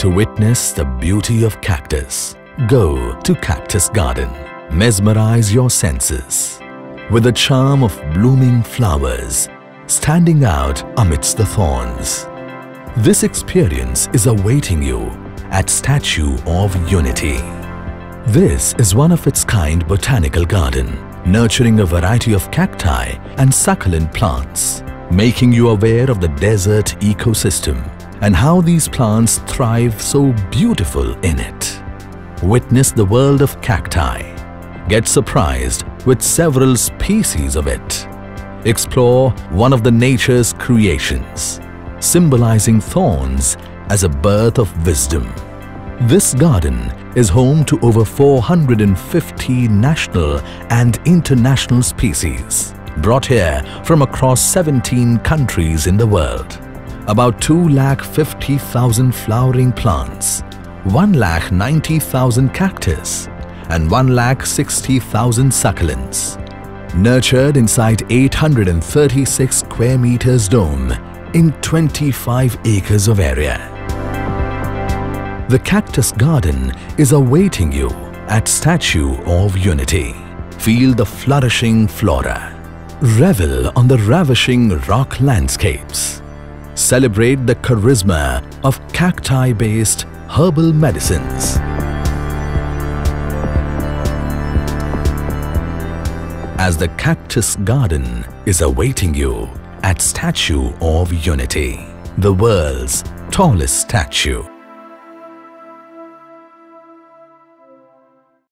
To witness the beauty of cactus, go to Cactus Garden. Mesmerize your senses with the charm of blooming flowers standing out amidst the thorns. This experience is awaiting you at Statue of Unity. This is one of its kind botanical garden, nurturing a variety of cacti and succulent plants, making you aware of the desert ecosystem and how these plants thrive so beautiful in it. Witness the world of cacti. Get surprised with several species of it. Explore one of the nature's creations, symbolizing thorns as a birth of wisdom. This garden is home to over 450 national and international species, brought here from across 17 countries in the world. About 250,000 flowering plants, 190,000 cactus, and 160,000 succulents, nurtured inside 836 square meters dome in 25 acres of area. The Cactus Garden is awaiting you at Statue of Unity. Feel the flourishing flora. Revel on the ravishing rock landscapes. Celebrate the charisma of cacti-based herbal medicines. As the Cactus Garden is awaiting you at Statue of Unity, the world's tallest statue.